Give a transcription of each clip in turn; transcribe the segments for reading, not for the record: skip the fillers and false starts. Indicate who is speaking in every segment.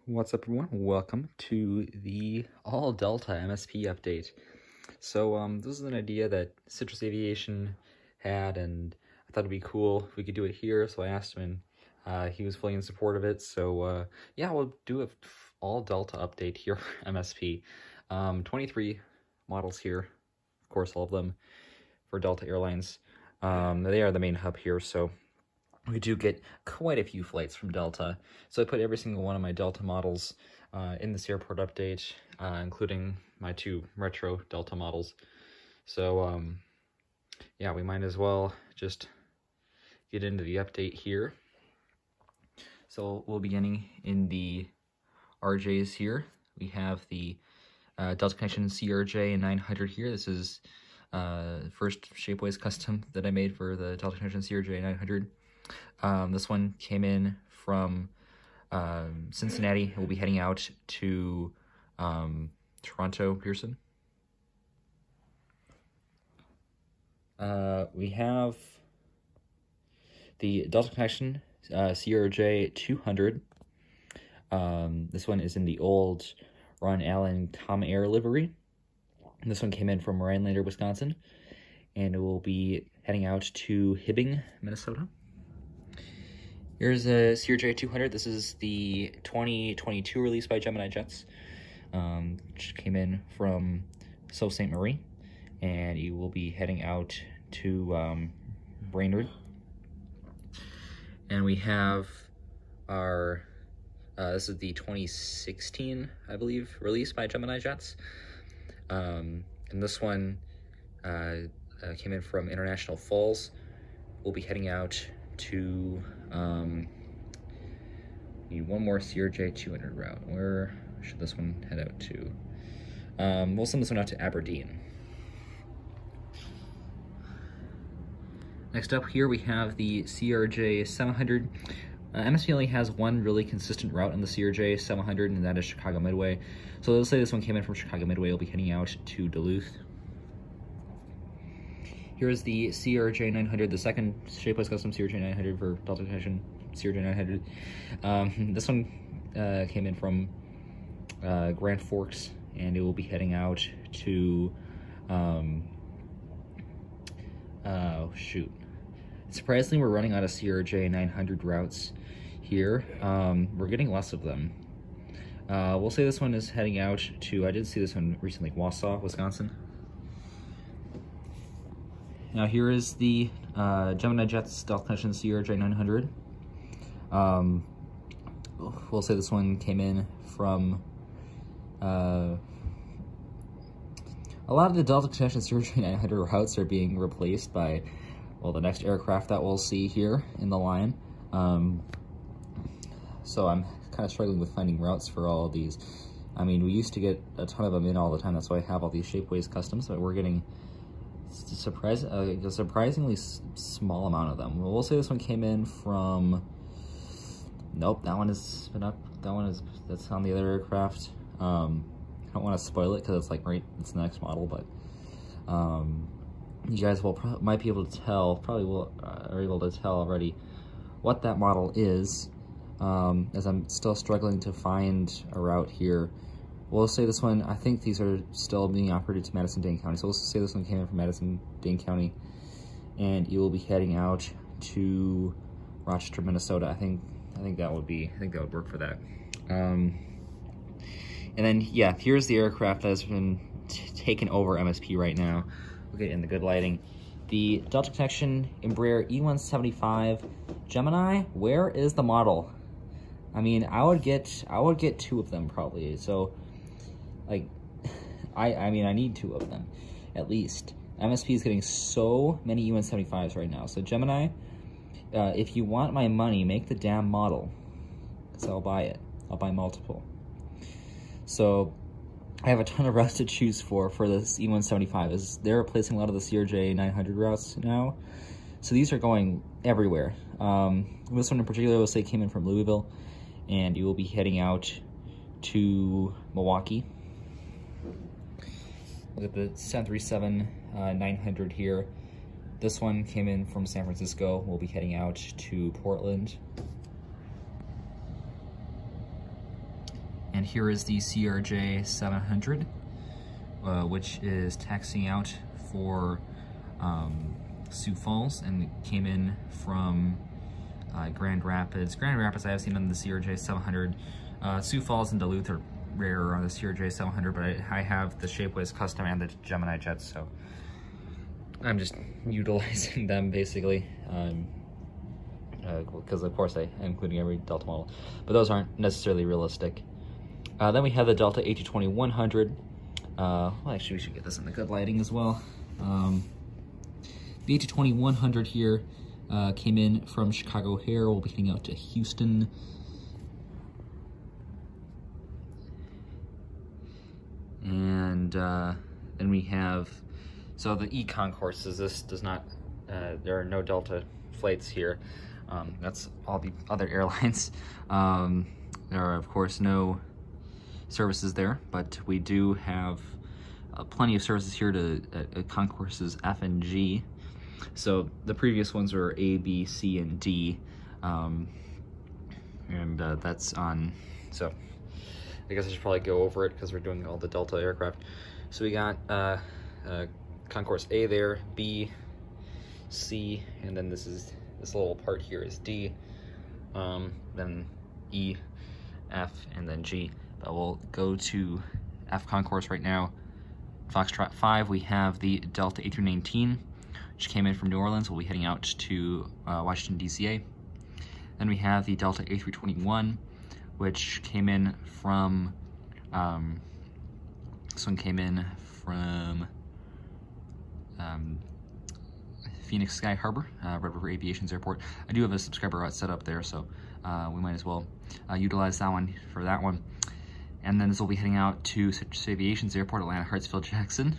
Speaker 1: What's up, everyone? Welcome to the all Delta MSP update. So this is an idea that Citrus Aviation had, and I thought it'd be cool if we could do it here. So I asked him, and he was fully in support of it. So yeah, we'll do a all Delta update here, MSP. 23 models here, of course, all of them for Delta Airlines. They are the main hub here, so we do get quite a few flights from Delta. So I put every single one of my Delta models in this airport update, including my two retro Delta models. So yeah, we might as well just get into the update here. So we'll be beginning in the RJs here. We have the Delta Connection CRJ 900 here. This is first Shapeways custom that I made for the Delta Connection CRJ 900. This one came in from Cincinnati. We'll be heading out to Toronto Pearson. We have the Delta Connection CRJ 200. This one is in the old Ron Allen Com Air livery. This one came in from Rhinelander, Wisconsin, and it will be heading out to Hibbing, Minnesota. Here's a CRJ 200. This is the 2022 release by Gemini Jets, which came in from Sault Ste. Marie, and you will be heading out to Brainerd. And we have our, this is the 2016, I believe, release by Gemini Jets. And this one came in from International Falls. We'll be heading out to need one more CRJ 200 route. Where should this one head out to? We'll send this one out to Aberdeen. Next up here we have the CRJ 700. MSP only has one really consistent route on the CRJ 700, and that is Chicago Midway. So let's say this one came in from Chicago Midway. We'll be heading out to Duluth. Here's the CRJ 900, the second Shapeways Custom CRJ 900 for Delta Connection CRJ 900. This one came in from Grand Forks, and it will be heading out to, oh shoot. Surprisingly, we're running out of CRJ 900 routes here. We're getting less of them. We'll say this one is heading out to, I did see this one recently, Wausau, Wisconsin. Now here is the Gemini Jets Delta Connection CRJ 900. We'll say this one came in from a lot of the Delta Connection CRJ 900 routes are being replaced by, well, the next aircraft that we'll see here in the line. So I'm kind of struggling with finding routes for all of these. I mean, we used to get a ton of them in all the time. That's why I have all these Shapeways customs, but we're getting a surprisingly small amount of them. We'll say this one came in from, nope, that one has been up, that's on the other aircraft. I don't want to spoil it because it's like it's the next model, but you guys might be able to tell, are able to tell already what that model is, as I'm still struggling to find a route here. We'll say this one, I think these are still being operated to Madison-Dane County. So we'll say this one came in from Madison-Dane County, and you will be heading out to Rochester, Minnesota. I think that would work for that. And then, yeah, here's the aircraft that has been taken over MSP right now. We'll get in the good lighting. The Delta Connection Embraer E175 Gemini. Where is the model? I mean, I would get two of them probably. So, like, I mean, I need two of them, at least. MSP is getting so many E175s right now. So Gemini, if you want my money, make the damn model, because I'll buy it. I'll buy multiple. So I have a ton of routes to choose for this E175. They're replacing a lot of the CRJ 900 routes now. So these are going everywhere. This one in particular, we'll say, came in from Louisville, and you will be heading out to Milwaukee. Look at the 737 900 here. This one came in from San Francisco. We'll be heading out to Portland. And here is the CRJ 700, which is taxiing out for Sioux Falls, and it came in from Grand Rapids. Grand Rapids I have seen on the CRJ 700. Sioux Falls and Duluth are rarer on the CRJ 700, but I have the Shapeways Custom and the Gemini Jets, so I'm just utilizing them basically. Because of course I'm including every Delta model, but those aren't necessarily realistic. Then we have the Delta A220-100. Well, actually we should get this in the good lighting as well. The A220-100 here came in from Chicago O'Hare. We'll be heading out to Houston. And then we have, so the E-Concourses, this does not, there are no Delta flights here. That's all the other airlines. There are, of course, no services there, but we do have plenty of services here to concourses F and G. So the previous ones were A, B, C, and D, and that's on, so I guess I should probably go over it because we're doing all the Delta aircraft. So we got concourse A there, B, C, and then this little part here is D, then E, F, and then G. But we'll go to F concourse right now. Foxtrot 5, we have the Delta A319, which came in from New Orleans. We'll be heading out to Washington, DCA. Then we have the Delta A321, which came in from, this one came in from Phoenix Sky Harbor, Red River Aviation's airport. I do have a subscriber route set up there, so we might as well utilize that one for that one. And then this will be heading out to Citrus Aviation's airport, Atlanta Hartsfield Jackson.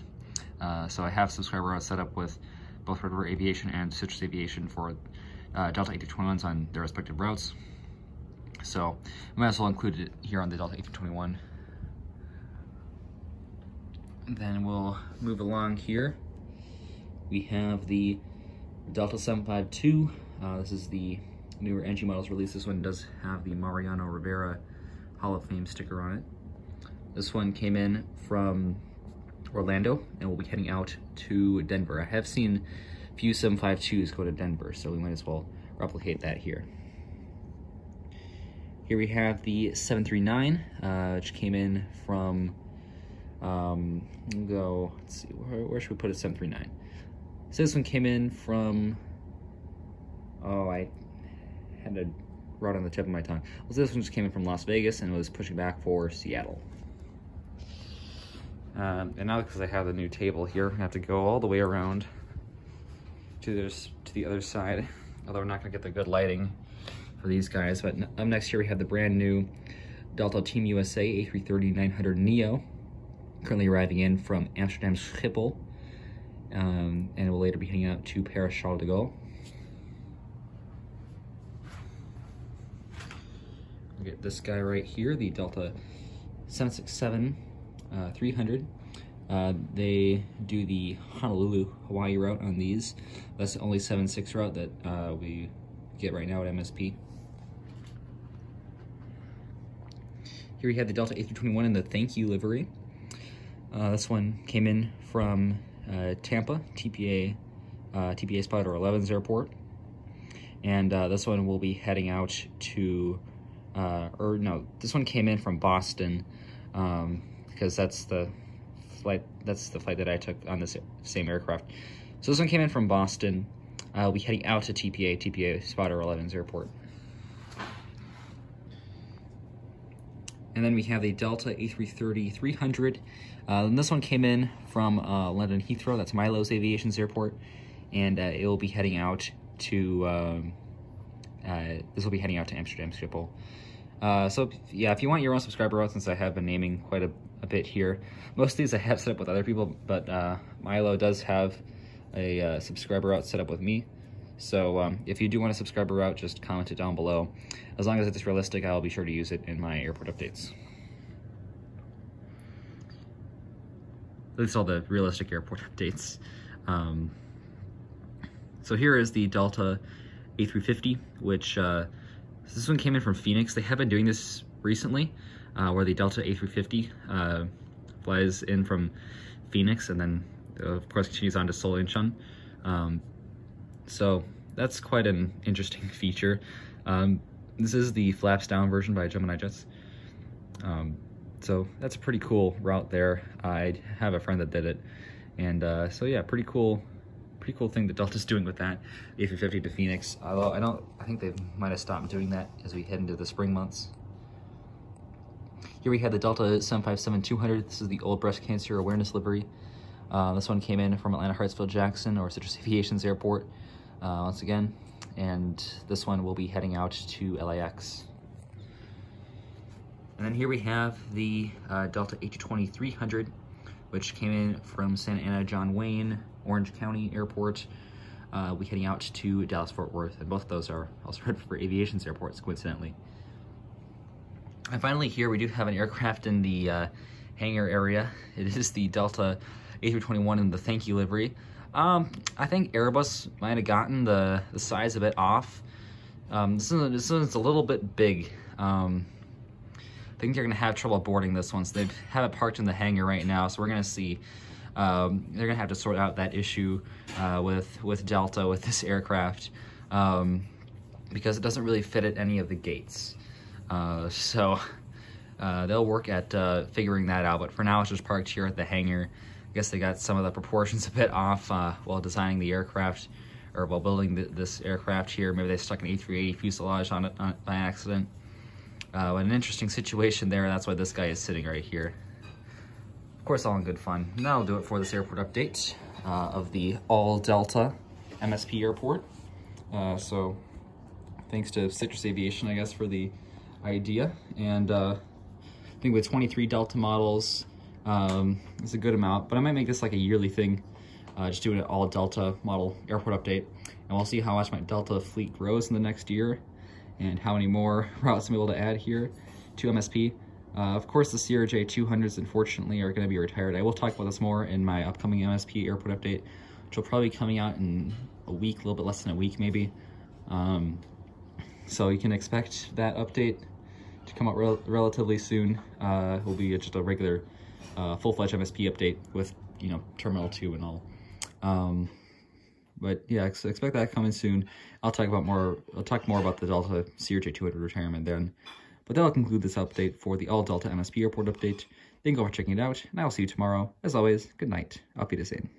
Speaker 1: So I have subscriber routes set up with both Red River Aviation and Citrus Aviation for Delta A321s on their respective routes. So I might as well include it here on the Delta A321. And then we'll move along here. We have the Delta 752. This is the newer NG models released. This one does have the Mariano Rivera Hall of Fame sticker on it. This one came in from Orlando, and we'll be heading out to Denver. I have seen a few 752s go to Denver, so we might as well replicate that here. Here we have the 739, which came in from, let's see, where should we put a 739? So this one came in from, oh, I had a route on the tip of my tongue. Well, so this one just came in from Las Vegas and was pushing back for Seattle. And now because I have the new table here, I have to go all the way around to the other side, although we're not going to get the good lighting for these guys. But up next here we have the brand new Delta Team USA A330-900 Neo, currently arriving in from Amsterdam Schiphol, and it will later be heading out to Paris Charles de Gaulle. We'll get this guy right here, the Delta 767-300. They do the Honolulu, Hawaii route on these. That's the only 7.6 route that we get right now at MSP. Here we have the Delta A321 in the Thank You livery. This one came in from Tampa, TPA Spotter 11's airport. And this one will be heading out to, this one came in from Boston, because that's the flight that I took on this same aircraft. So this one came in from Boston. I'll be heading out to TPA Spotter 11's airport. And then we have the Delta A330-300. And this one came in from London Heathrow. That's Milo's Aviation's airport. And it will be heading out to, this will be heading out to Amsterdam Schiphol. So yeah, if you want your own subscriber route, since I have been naming quite a bit here, most of these I have set up with other people, but Milo does have a subscriber route set up with me. So if you do want a subscriber route, just comment it down below. As long as it's realistic, I'll be sure to use it in my airport updates. At least all the realistic airport updates. So here is the Delta A350, which this one came in from Phoenix. They have been doing this recently, where the Delta A350 flies in from Phoenix and then of course continues on to Seoul Incheon. So that's quite an interesting feature. This is the flaps down version by Gemini Jets. So that's a pretty cool route there. I have a friend that did it, and so yeah, pretty cool thing that Delta's doing with that A350 to Phoenix. Although I think they might have stopped doing that as we head into the spring months. Here we have the Delta 757-200. This is the old breast cancer awareness livery. This one came in from Atlanta Hartsfield-Jackson, or Citrus Aviation's airport, once again. And this one will be heading out to LAX. And then here we have the Delta A220-300, which came in from Santa Ana John Wayne, Orange County Airport. We're heading out to Dallas-Fort Worth, and both of those are also headed for Aviation's airports, coincidentally. And finally here we do have an aircraft in the hangar area. It is the Delta A321 in the thank you livery. I think Airbus might have gotten the size a bit off. This one's a little bit big. I think they're going to have trouble boarding this one, so they have it parked in the hangar right now, so we're going to see. They're going to have to sort out that issue with Delta, with this aircraft, because it doesn't really fit at any of the gates. So they'll work at figuring that out, but for now it's just parked here at the hangar. I guess they got some of the proportions a bit off while designing the aircraft, or while building this aircraft here. Maybe they stuck an A380 fuselage on it by accident. But an interesting situation there, and that's why this guy is sitting right here. Of course, all in good fun. And that'll do it for this airport update of the all Delta MSP airport. So thanks to Citrus Aviation, I guess, for the idea. And I think with 23 Delta models, it's a good amount, but I might make this like a yearly thing, just doing an all Delta model airport update, and we'll see how much my Delta fleet grows in the next year and how many more routes I'm able to add here to MSP. Of course, the CRJ 200s unfortunately are going to be retired. I will talk about this more in my upcoming MSP airport update, which will probably be coming out in a week, a little bit less than a week maybe. So you can expect that update to come out relatively soon. It will be just a regular full-fledged MSP update with, you know, Terminal 2 and all. But yeah, expect that coming soon. I'll talk more about the Delta CRJ 200 retirement then. But that'll conclude this update for the all Delta MSP airport update. Thank you all for checking it out, and I will see you tomorrow. As always, good night. Auf Wiedersehen.